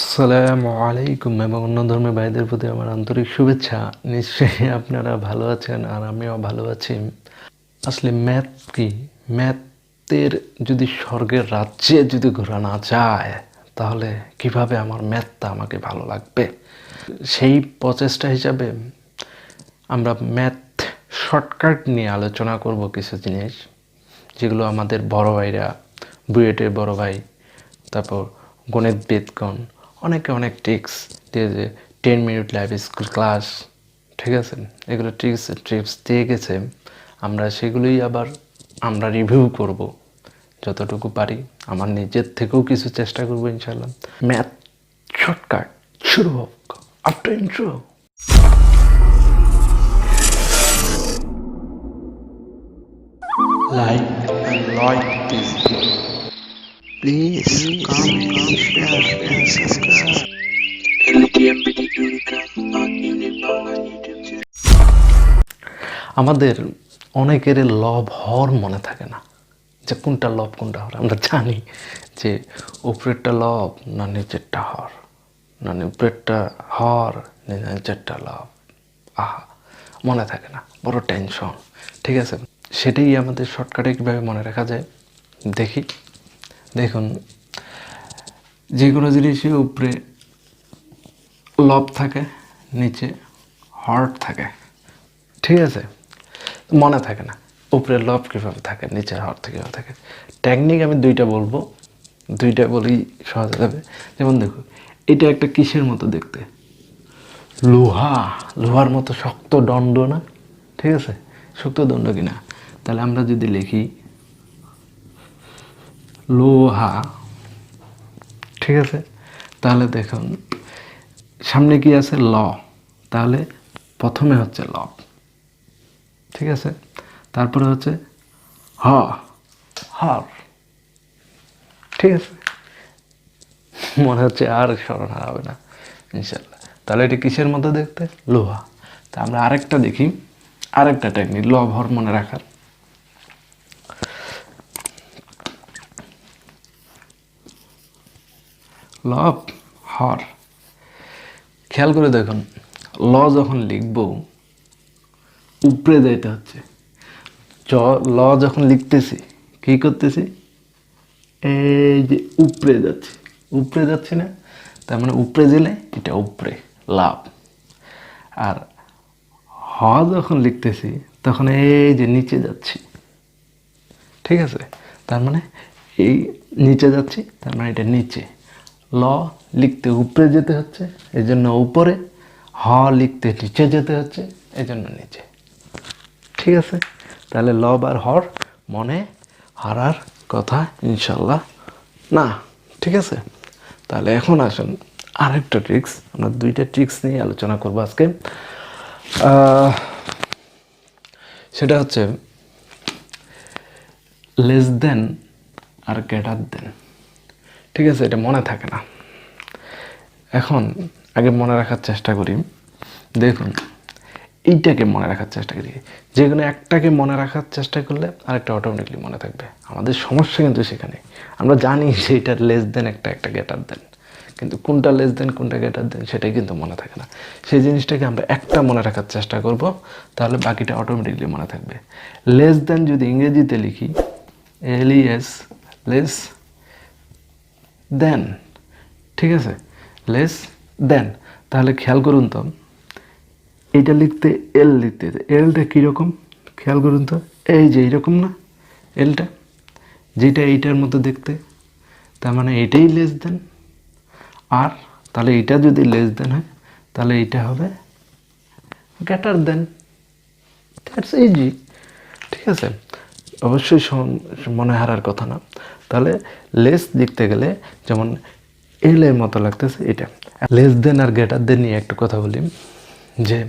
আসসালামু আলাইকুম এবং অন্য ধর্মের ভাইদের প্রতি আমার আন্তরিক শুভেচ্ছা। নিশ্চয়ই আপনারা ভালো আছেন আর আমিও ভালো আছি। আসলে ম্যাথ কি? ম্যাথের যদি স্বর্গের রাজ্যে যদি ঘোরা না যায় তাহলে কিভাবে আমার ম্যাথটা আমাকে ভালো লাগবে? সেই প্রচেষ্টা হিসাবে আমরা ম্যাথ শর্টকাট নিয়ে আলোচনা করব কিছু জিনিস, যেগুলো আমাদের বড় ভাইরা, বুয়েটের বড় ভাই, তারপর গণিতবিদগণ অনেকে অনেক ট্রিক্স দিয়ে যে 10 মিনিট লাইভ স্কুল ক্লাস, ঠিক আছে, এগুলো ট্রিপস দিয়ে গেছে। আমরা সেগুলোই আবার আমরা রিভিউ করব যতটুকু পারি। আমার নিজের থেকেও কিছু চেষ্টা করবো ইনশাল্লাহ। ম্যাথ শর্টকাট শুরু হোক after intro. Like and like this video. Please comment, share and subscribe. L.T.M Eureka on YouTube channel. আমাদের অনেকের লব হর মনে থাকে না, যে কোনটা লব কোনটা হর। আমরা জানি যে উপরেরটা লব না নিচেরটা হর, না উপরেরটা হর না নিচেরটা লব। আহা, মনে থাকে না, বড় টেনশন। ঠিক আছে, সেটাই আমাদের শর্টকাটে কীভাবে মনে রাখা যায় দেখুন, যে কোনো জিনিসের উপরে লব থাকে, নিচে হর্ট থাকে, ঠিক আছে, মনে থাকে না উপরের লব কীভাবে থাকে, নিচের হর্ট কীভাবে থাকে। টেকনিক আমি দুইটা বলবো, দুইটা বলেই সহজ হবে। যেমন দেখো, এটা একটা কিসের মতো দেখতে? লোহার মতো শক্ত দণ্ড না? ঠিক আছে, শক্ত দণ্ড কিনা? তাহলে আমরা যদি লিখি লোহা, ঠিক আছে, তাহলে দেখুন সামনে কি আছে? ল। তাহলে প্রথমে হচ্ছে লব, ঠিক আছে, তারপরে হচ্ছে হর, ঠিক আছে। মনে হচ্ছে আর স্মরণ হারাবে না ইনশাল্লাহ। তাহলে এটা কিসের মতো দেখতে? লোহা। তা আমরা আরেকটা দেখি, আরেকটা টেকনিক লব হর মনে রাখার। লব হর, খেয়াল করে দেখুন, ল যখন লিখব উপরে যাইতে হচ্ছে। ল যখন লিখতেছি কি করতেছি? এই যে উপরে যাচ্ছে না? তার মানে উপরে গেলে এটা উপরে লাভ। আর হ যখন লিখতেছি তখন এই যে নিচে যাচ্ছি, ঠিক আছে, তার মানে এই নিচে যাচ্ছি, তার মানে এটা নিচে। ল লিখতে উপরে যেতে হচ্ছে, এই জন্য উপরে। হ লিখতে নিচে যেতে হচ্ছে, এই জন্য নিচে, ঠিক আছে। তাহলে লব আর হর মনে হারার কথা ইনশাল্লাহ না, ঠিক আছে। তাহলে এখন আসুন আরেকটা ট্রিক্স, আমরা দুইটা ট্রিক্স নিয়ে আলোচনা করবো আজকে। সেটা হচ্ছে লেস দেন আর গ্রেটার দেন, ঠিক আছে। এটা মনে থাকে না, এখন আগে মনে রাখার চেষ্টা করি। দেখুন, এইটাকে মনে রাখার চেষ্টা করি, যে কোনো একটাকে মনে রাখার চেষ্টা করলে আরেকটা অটোমেটিকলি মনে থাকবে। আমাদের সমস্যা কিন্তু সেখানে, আমরা জানি যে এটা লেস দেন একটা গ্রেটার দেন, কিন্তু কোনটা লেস দেন কোনটা গ্রেটার দেন সেটাই কিন্তু মনে থাকে না। সেই জিনিসটাকে আমরা একটা মনে রাখার চেষ্টা করব, তাহলে বাকিটা অটোমেটিকলি মনে থাকবে। লেস দেন যদি ইংরেজিতে লিখি LES, লেস দেন, ঠিক আছে, লেস দেন, তাহলে খেয়াল করুন তো, এইটা লিখতে এল লিখতে, এলটা কীরকম খেয়াল করুন তো, এই যে এইরকম না এলটা, যেটা এইটার মতো দেখতে, তার মানে এটাই লেস দেন। আর তাহলে এটা যদি লেস দেন হয় তাহলে এইটা হবে গ্রেটার দেন। দ্যাটস ইজি, ঠিক আছে, অবশ্যই মনে হারার কথা না। তাহলে লেস লিখতে গেলে যেমন এল এর মতো লাগতেছে এটা। লেস দেন আর গ্রেটার দেন নিয়ে একটু কথা বলি, যে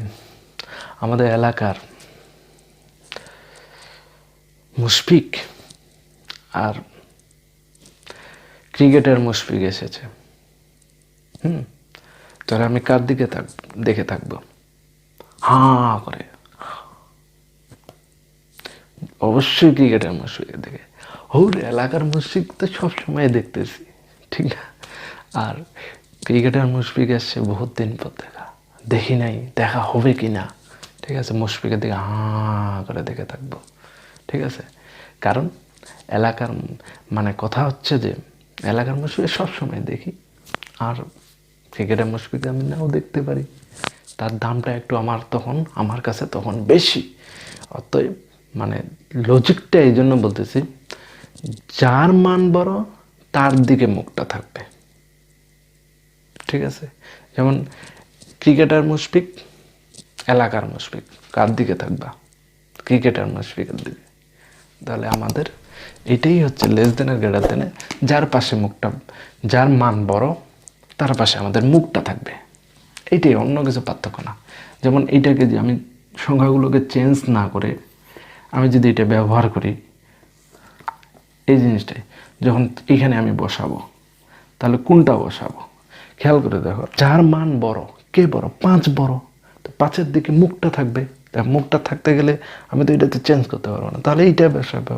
আমাদের এলাকার মুশফিক আর ক্রিকেটার মুশফিক এসেছে, তাহলে আমি কার দিকে দেখে থাকবো? হাঁ করে, অবশ্যই ক্রিকেটার মুশফিকের দিকে। ওর এলাকার মুশফিক তো সবসময় দেখতেছি, ঠিক না? আর ক্রিকেটার মুশফিক এসছে বহুত দিন পর দেখা, দেখি নাই, দেখা হবে কি না, ঠিক আছে। মুশফিকের দিকে হাঁ করে দেখে থাকবো, ঠিক আছে। কারণ এলাকার মানে কথা হচ্ছে যে এলাকার মুশফিক সবসময় দেখি, আর ক্রিকেটার মুশফিক আমি নাও দেখতে পারি, তার দামটা একটু আমার কাছে তখন বেশি। অতএব মানে লজিকটা এই জন্য বলতেছি, যার মান বড় তার দিকে মুখটা থাকবে, ঠিক আছে। যেমন ক্রিকেটার মুশফিক, এলাকার মুশফিক, কার দিকে থাকবা? ক্রিকেটার মুশফিকের দিকে। তাহলে আমাদের এটাই হচ্ছে লেস দেনের গ্রেটার দেনে, যার পাশে মুখটা, যার মান বড় তার পাশে আমাদের মুখটা থাকবে, এইটাই, অন্য কিছু পার্থক্য না। যেমন এইটাকে যে আমি সংখ্যাগুলোকে চেঞ্জ না করে আমি যদি এটা ব্যবহার করি, এই জিনিসটাই যখন এখানে আমি বসাবো, তাহলে কোনটা বসাবো খেয়াল করে দেখো। যার মান বড়, কে বড়? 5 বড়, তো 5-এর দিকে মুখটা থাকবে। মুখটা থাকতে গেলে আমি তো এটাতে চেঞ্জ করতে পারবো না, তাহলে এইটা বসাবো,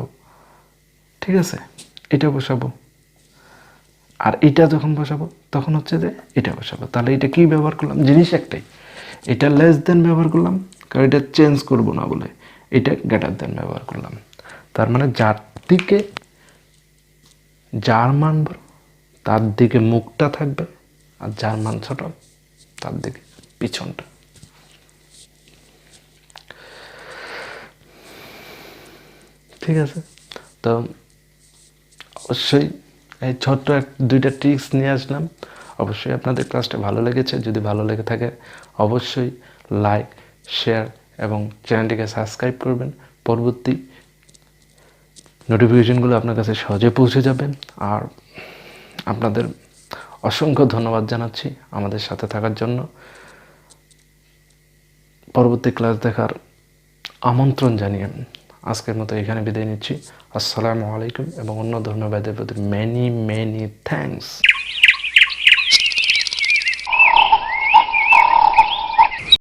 ঠিক আছে, এটা বসাবো। আর এটা যখন বসাবো তখন হচ্ছে যে এটা বসাবো। তাহলে এটা কি ব্যবহার করলাম? জিনিস একটাই, এটা লেস দেন ব্যবহার করলাম কারণ এটা চেঞ্জ করবো না বলে, এটা গ্রেটার দেন ব্যবহার করলাম। তার মানে যার দিকে, যার মান বড় তার দিকে মুখটা থাকবে, আর যার মান ছোট তার দিকে পিছনটা। ঠিক আছে, তো অবশ্যই এই ছোট্ট দুইটা ট্রিক্স নিয়ে আসলাম। অবশ্যই আপনাদের ক্লাসটা ভালো লেগেছে। যদি ভালো লেগে থাকে অবশ্যই লাইক, শেয়ার এবং চ্যানেলটিকে সাবস্ক্রাইব করবেন। পরবর্তী নোটিফিকেশনগুলো আপনার কাছে সহজে পৌঁছে যাবেন। আর আপনাদের অসংখ্য ধন্যবাদ জানাচ্ছি আমাদের সাথে থাকার জন্য। পরবর্তী ক্লাস দেখার আমন্ত্রণ জানিয়ে আজকের মতো এখানে বিদায় নিচ্ছি। আসসালামু আলাইকুম এবং অন্য ধর্মীয় ভাইদের প্রতি মেনি থ্যাঙ্কস।